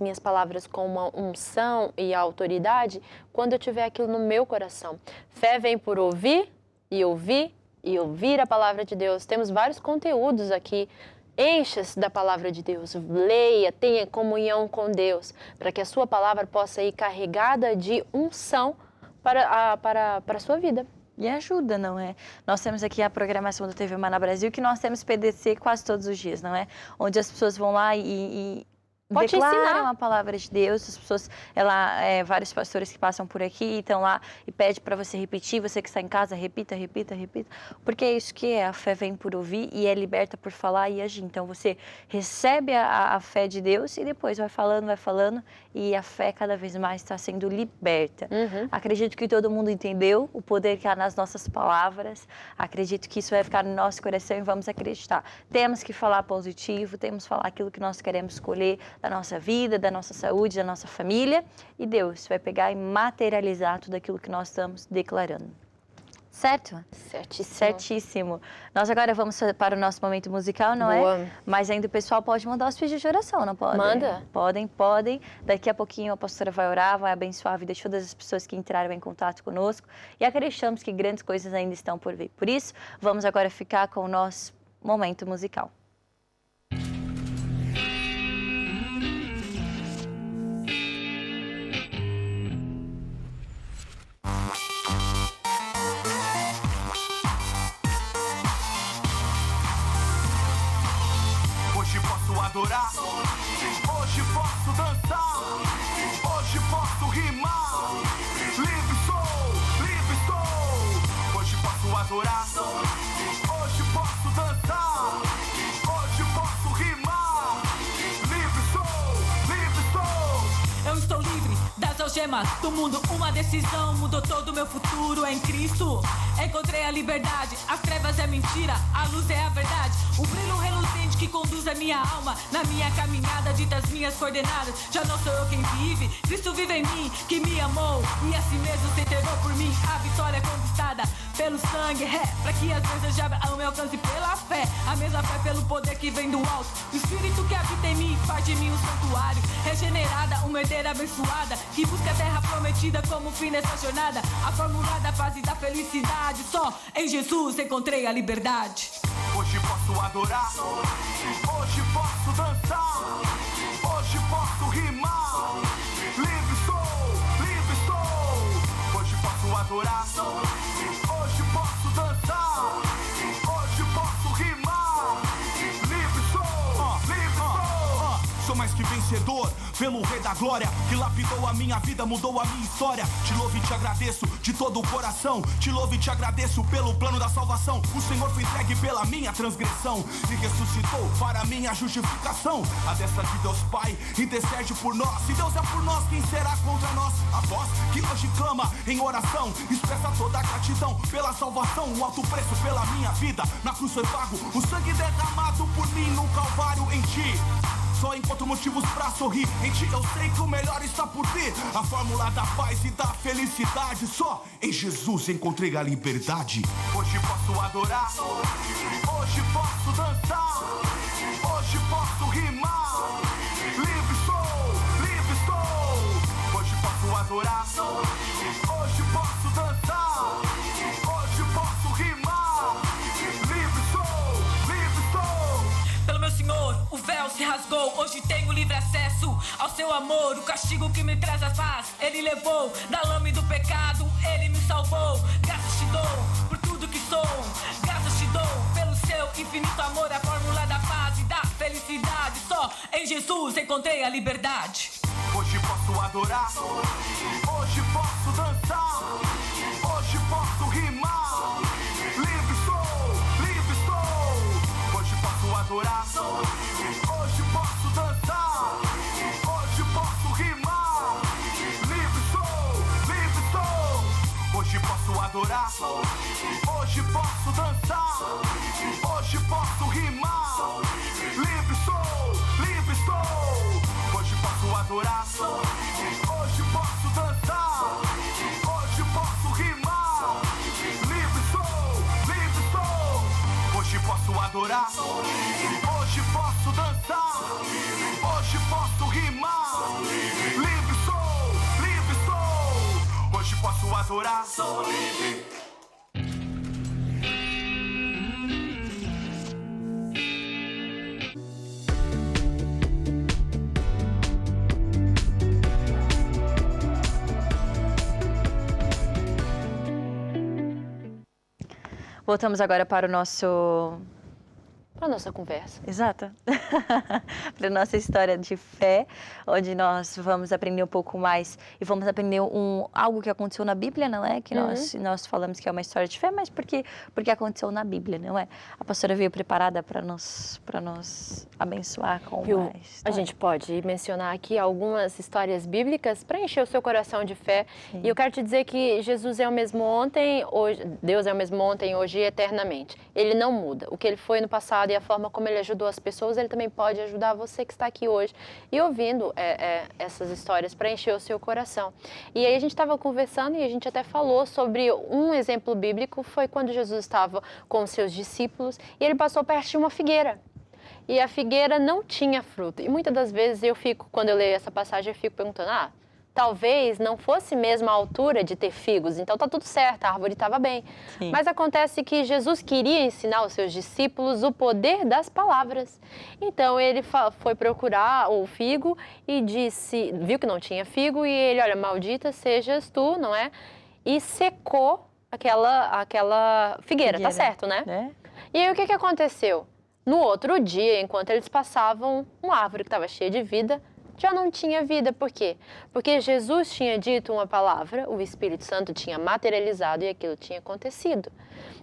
minhas palavras com uma unção e autoridade quando eu tiver aquilo no meu coração. Fé vem por ouvir e ouvir a palavra de Deus. Temos vários conteúdos aqui. Encha-se da palavra de Deus, leia, tenha comunhão com Deus, para que a sua palavra possa ir carregada de unção para a sua vida. E ajuda, não é? Nós temos aqui a programação da TV Maná Brasil, que nós temos PDC quase todos os dias, não é? Onde as pessoas vão lá e Pode declaram ensinar. a palavra de Deus. As pessoas, vários pastores que passam por aqui estão lá e pedem para você repetir. Você que está em casa, repita, repita, repita. Porque é isso que é. A fé vem por ouvir e é liberta por falar e agir. Então você recebe a fé de Deus e depois vai falando e a fé cada vez mais está sendo liberta. Acredito que todo mundo entendeu o poder que há nas nossas palavras. Acredito que isso vai ficar no nosso coração e vamos acreditar. Temos que falar positivo, temos que falar aquilo que nós queremos escolher da nossa vida, da nossa saúde, da nossa família, e Deus vai pegar e materializar tudo aquilo que nós estamos declarando. Certo? Certíssimo. Certíssimo. Nós agora vamos para o nosso momento musical, não Boa. é? Mas ainda o pessoal pode mandar os pedidos de oração, não pode? Manda. Podem. Daqui a pouquinho a pastora vai orar, vai abençoar a vida de todas as pessoas que entraram em contato conosco e acreditamos que grandes coisas ainda estão por vir. Por isso, vamos agora ficar com o nosso momento musical. Hoje posso adorar, hoje posso dançar, hoje posso rimar. Livre estou, hoje posso adorar, hoje posso dançar, hoje posso rimar. Livre estou. Eu estou livre das algemas do mundo. Uma decisão mudou todo o meu futuro em Cristo. Encontrei a liberdade, as trevas é mentira, a luz é a verdade. O brilho reluzente que conduz a minha alma na minha caminhada, dita as minhas coordenadas. Já não sou eu quem vive, Cristo vive em mim, que me amou e a si mesmo se entregou por mim. A vitória é conquistada pelo sangue, pra que as coisas já ao meu alcance pela fé. A mesma fé pelo poder que vem do alto. O Espírito que habita em mim faz de mim um santuário. Regenerada, uma herdeira abençoada, que busca a terra prometida como fim dessa jornada. A fórmula da paz e da felicidade, só em Jesus encontrei a liberdade. Hoje posso adorar, hoje posso dançar, hoje posso rimar. Livre estou, hoje posso adorar, hoje posso dançar, hoje posso rimar. Livre estou, sou mais que vencedor pelo Rei da Glória, que lapidou a minha vida, mudou a minha história. Te louvo e te agradeço de todo o coração, te louvo e te agradeço pelo plano da salvação. O Senhor foi entregue pela minha transgressão e ressuscitou para minha justificação. A destra de Deus Pai intercede por nós. Se Deus é por nós, quem será contra nós? A voz que hoje clama em oração expressa toda a gratidão pela salvação. O alto preço pela minha vida na cruz foi pago, o sangue derramado por mim no Calvário. Em ti só encontro motivos pra sorrir. Em ti eu sei que o melhor está por vir. A fórmula da paz e da felicidade, só em Jesus encontrei a liberdade. Hoje posso adorar, hoje posso dançar, hoje posso rimar. Livre estou, hoje posso adorar, hoje posso dançar, hoje posso rimar. Livre estou. Pelo meu Senhor, o véu se rasgou. Hoje tenho livre acesso ao seu amor. O castigo que me traz a paz, Ele levou. Da lama e do pecado, Ele me salvou. Graças te dou por tudo que sou. Graças te dou pelo seu infinito amor. A fórmula da paz e da felicidade, só em Jesus encontrei a liberdade. Hoje posso adorar, hoje posso dançar, hoje posso rimar. Livre estou, hoje posso adorar, hoje posso dançar, hoje posso rimar. Livre estou, hoje posso adorar, hoje posso dançar, hoje posso rimar. Livre estou, hoje posso adorar, hoje posso dançar, hoje posso rimar. Livre estou, hoje posso adorar, hoje posso dançar, hoje posso rimar. Livre estou, hoje posso adorar. Sou livre. Voltamos agora para o nosso... Para nossa conversa. Exato. Para a nossa história de fé, onde nós vamos aprender um pouco mais e vamos aprender algo que aconteceu na Bíblia, não é? Que nós falamos que é uma história de fé, mas porque aconteceu na Bíblia, não é? A pastora veio preparada para nos abençoar com uma história. A gente pode mencionar aqui algumas histórias bíblicas para encher o seu coração de fé. Sim. E eu quero te dizer que Jesus é o mesmo ontem, hoje, Deus é o mesmo ontem, hoje e eternamente. Ele não muda. O que ele foi no passado e a forma como ele ajudou as pessoas, ele também pode ajudar você que está aqui hoje e ouvindo essas histórias para encher o seu coração. E aí a gente estava conversando e a gente até falou sobre um exemplo bíblico, foi quando Jesus estava com os seus discípulos e ele passou perto de uma figueira. E a figueira não tinha fruto. E muitas das vezes quando eu leio essa passagem, eu fico perguntando, talvez não fosse mesmo a altura de ter figos, então tá tudo certo, a árvore estava bem. Sim. Mas acontece que Jesus queria ensinar aos seus discípulos o poder das palavras. Então ele foi procurar o figo e viu que não tinha figo e ele, olha, maldita sejas tu, não é? E secou aquela figueira, tá certo, né? E aí o que aconteceu? No outro dia, enquanto eles passavam, uma árvore que estava cheia de vida já não tinha vida. Por quê? Porque Jesus tinha dito uma palavra, o Espírito Santo tinha materializado e aquilo tinha acontecido.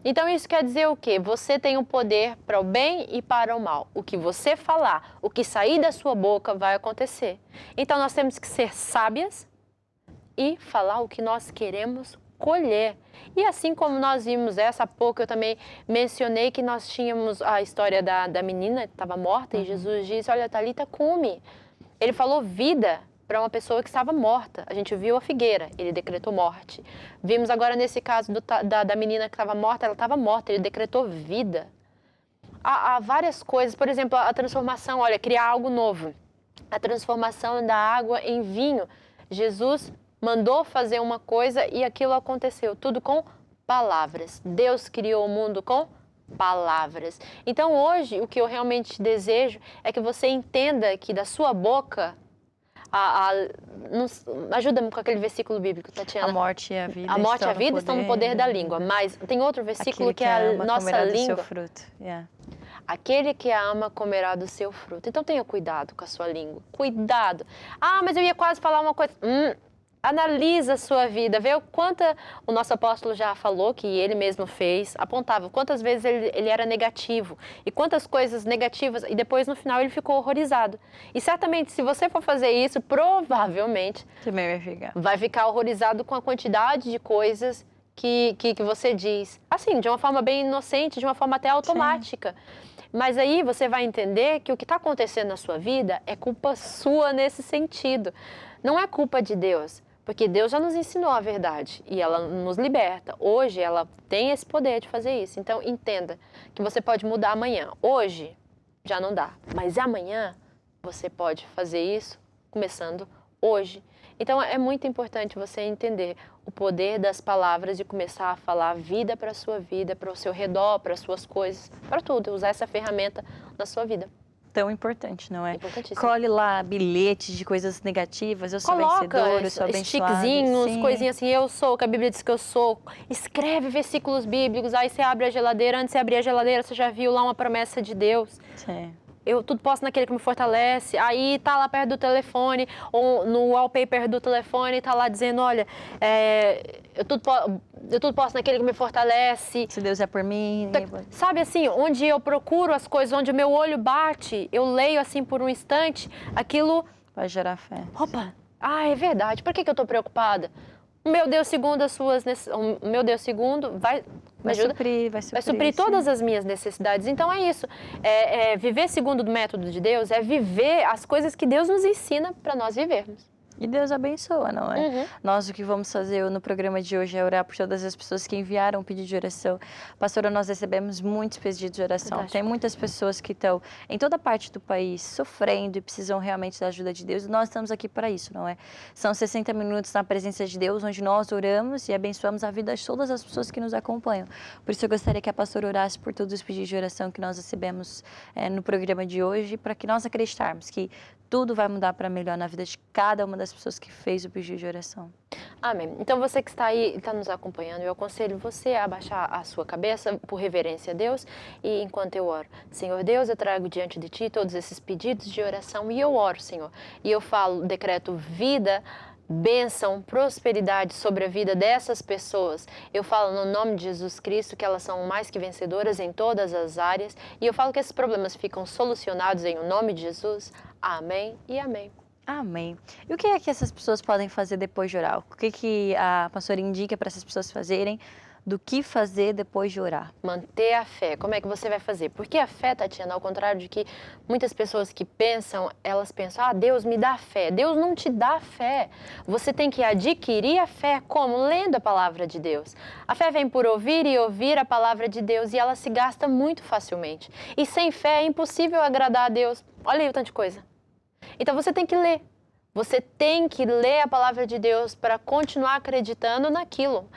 Então isso quer dizer o quê? Você tem o poder para o bem e para o mal. O que você falar, o que sair da sua boca vai acontecer. Então nós temos que ser sábias e falar o que nós queremos colher. E assim como nós vimos há pouco, eu também mencionei que nós tínhamos a história da menina que estava morta e Jesus disse, olha, Talita, come. Ele falou vida para uma pessoa que estava morta. A gente viu a figueira, ele decretou morte. Vimos agora nesse caso da menina que estava morta, ela estava morta, ele decretou vida. Há várias coisas, por exemplo, a transformação, olha, criar algo novo. A transformação da água em vinho. Jesus mandou fazer uma coisa e aquilo aconteceu, tudo com palavras. Deus criou o mundo com palavras. Então hoje o que eu realmente desejo é que você entenda que da sua boca, ajuda-me com aquele versículo bíblico, Tatiana. A morte e a vida, estão no poder da língua, mas tem outro versículo que é a nossa língua. Do seu fruto. Aquele que a ama comerá do seu fruto. Então tenha cuidado com a sua língua. Cuidado. Mas eu ia quase falar uma coisa. Analisa a sua vida, vê o quanto o nosso apóstolo já falou, que ele mesmo fez, apontava quantas vezes ele era negativo e quantas coisas negativas, e depois no final ele ficou horrorizado. E certamente se você for fazer isso, provavelmente também vai ficar horrorizado com a quantidade de coisas que você diz. Assim, de uma forma bem inocente, de uma forma até automática. Sim. Mas aí você vai entender que o que está acontecendo na sua vida é culpa sua nesse sentido. Não é culpa de Deus. Porque Deus já nos ensinou a verdade e ela nos liberta. Hoje ela tem esse poder de fazer isso. Então entenda que você pode mudar amanhã. Hoje já não dá, mas amanhã você pode fazer isso começando hoje. Então é muito importante você entender o poder das palavras e começar a falar vida para a sua vida, para o seu redor, para as suas coisas, para tudo. Usar essa ferramenta na sua vida. Tão importante, não é? Importantíssimo. Colhe lá bilhetes de coisas negativas, eu sou vencedor, eu sou abençoado. Stickzinhos, coisinhas assim, eu sou, que a Bíblia diz que eu sou. Escreve versículos bíblicos, aí você abre a geladeira, antes de você abrir a geladeira, você já viu lá uma promessa de Deus. Sim. Eu tudo posso naquele que me fortalece, aí tá lá perto do telefone, ou no wallpaper do telefone, tá lá dizendo, olha, eu tudo posso naquele que me fortalece. Se Deus é por mim... Sabe assim, onde eu procuro as coisas, onde o meu olho bate, eu leio assim por um instante, aquilo... Vai gerar fé. Opa, é verdade, por que eu tô preocupada? O meu Deus segundo as suas... O meu Deus segundo vai suprir todas as minhas necessidades. Então é isso. Viver segundo o método de Deus é viver as coisas que Deus nos ensina para nós vivermos. E Deus abençoa, não é? Uhum. Nós o que vamos fazer no programa de hoje é orar por todas as pessoas que enviaram um pedido de oração. Pastora, nós recebemos muitos pedidos de oração. Fantástico. Tem muitas pessoas que estão em toda parte do país sofrendo e precisam realmente da ajuda de Deus. E nós estamos aqui para isso, não é? São 60 minutos na presença de Deus, onde nós oramos e abençoamos a vida de todas as pessoas que nos acompanham. Por isso eu gostaria que a pastora orasse por todos os pedidos de oração que nós recebemos no programa de hoje, para que nós acreditarmos que tudo vai mudar para melhor na vida de cada uma das das pessoas que fez o pedido de oração. Amém. Então você que está aí, está nos acompanhando, eu aconselho você a abaixar a sua cabeça por reverência a Deus e enquanto eu oro. Senhor Deus, eu trago diante de Ti todos esses pedidos de oração e eu oro, Senhor. E eu falo, decreto vida, bênção, prosperidade sobre a vida dessas pessoas. Eu falo no nome de Jesus Cristo que elas são mais que vencedoras em todas as áreas e eu falo que esses problemas ficam solucionados em o nome de Jesus. Amém e amém. Amém. E o que é que essas pessoas podem fazer depois de orar? O que a pastora indica para essas pessoas fazerem? Do que fazer depois de orar? Manter a fé. Como é que você vai fazer? Porque a fé, Tatiana, ao contrário de que muitas pessoas que pensam, elas pensam, Deus me dá fé. Deus não te dá fé. Você tem que adquirir a fé como? Lendo a palavra de Deus. A fé vem por ouvir e ouvir a palavra de Deus e ela se gasta muito facilmente. E sem fé é impossível agradar a Deus. Olha aí o tanto de coisa. Então você tem que ler. Você tem que ler a palavra de Deus para continuar acreditando naquilo.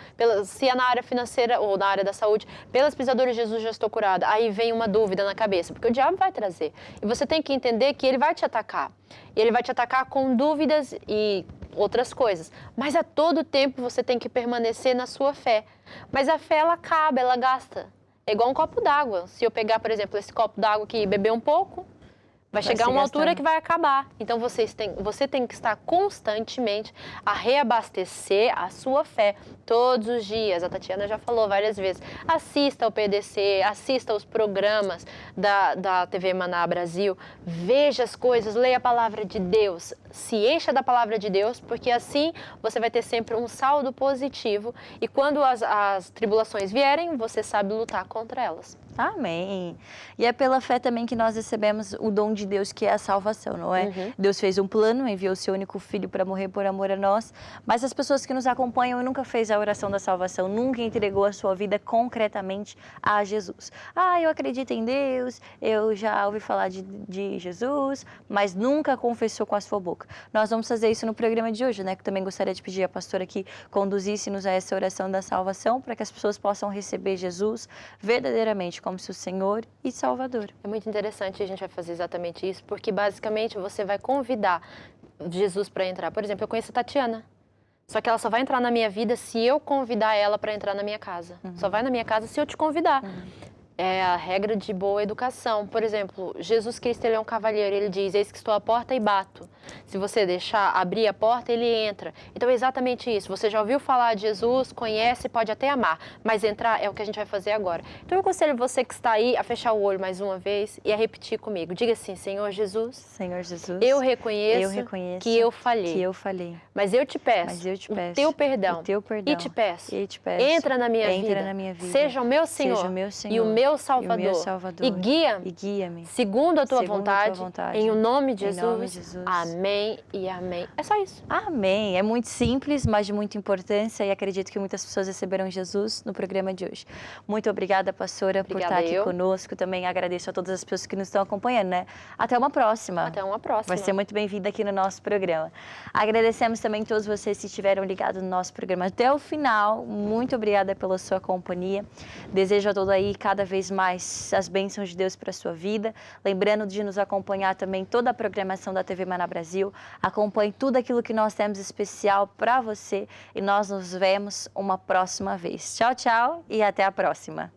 Se é na área financeira ou na área da saúde, pelas pisaduras de Jesus já estou curada. Aí vem uma dúvida na cabeça, porque o diabo vai trazer. E você tem que entender que ele vai te atacar. E ele vai te atacar com dúvidas e outras coisas. Mas a todo tempo você tem que permanecer na sua fé. Mas a fé, ela acaba, ela gasta. É igual um copo d'água. Se eu pegar, por exemplo, esse copo d'água aqui e beber um pouco, vai chegar uma altura que vai acabar. Então você tem que estar constantemente a reabastecer a sua fé todos os dias. A Tatiana já falou várias vezes. Assista ao PDC, assista aos programas da TV Maná Brasil. Veja as coisas, leia a palavra de Deus. Se encha da palavra de Deus, porque assim você vai ter sempre um saldo positivo. E quando as tribulações vierem, você sabe lutar contra elas. Amém. E é pela fé também que nós recebemos o dom de Deus, que é a salvação, não é? Uhum. Deus fez um plano, enviou o seu único filho para morrer por amor a nós, mas as pessoas que nos acompanham nunca fez a oração da salvação, nunca entregou a sua vida concretamente a Jesus. Eu acredito em Deus, eu já ouvi falar de Jesus, mas nunca confessou com a sua boca. Nós vamos fazer isso no programa de hoje, né? Que também gostaria de pedir à pastora que conduzisse-nos a essa oração da salvação, para que as pessoas possam receber Jesus verdadeiramente como seu Senhor e Salvador. É muito interessante, a gente vai fazer exatamente isso, porque basicamente você vai convidar Jesus para entrar. Por exemplo, eu conheço a Tatiana, só que ela só vai entrar na minha vida se eu convidar ela para entrar na minha casa. Só vai na minha casa se eu te convidar. É a regra de boa educação. Por exemplo, Jesus Cristo, ele é um cavalheiro, ele diz, eis que estou à porta e bato. Se você deixar abrir a porta, ele entra. Então é exatamente isso. Você já ouviu falar de Jesus, conhece, pode até amar, mas entrar é o que a gente vai fazer agora. Então eu aconselho você que está aí a fechar o olho mais uma vez e a repetir comigo. Diga assim, Senhor Jesus, Senhor Jesus, eu reconheço que eu falhei. Mas eu te peço, o teu perdão, e te peço, entra na minha vida, seja o meu Senhor, e o meu Salvador, e guia-me segundo a tua vontade, em o nome de Jesus. Amém e amém. É só isso. Amém. É muito simples, mas de muita importância e acredito que muitas pessoas receberam Jesus no programa de hoje. Muito obrigada, pastora, por estar aqui conosco. Também agradeço a todas as pessoas que nos estão acompanhando, né? Até uma próxima. Até uma próxima. Vai ser muito bem-vinda aqui no nosso programa. Agradecemos também a todos vocês que estiveram ligados no nosso programa até o final. Muito obrigada pela sua companhia. Desejo a todos aí cada vez mais as bênçãos de Deus para a sua vida. Lembrando de nos acompanhar também toda a programação da TV Maná Brasil. Acompanhe tudo aquilo que nós temos especial para você e nós nos vemos uma próxima vez. Tchau, tchau e até a próxima.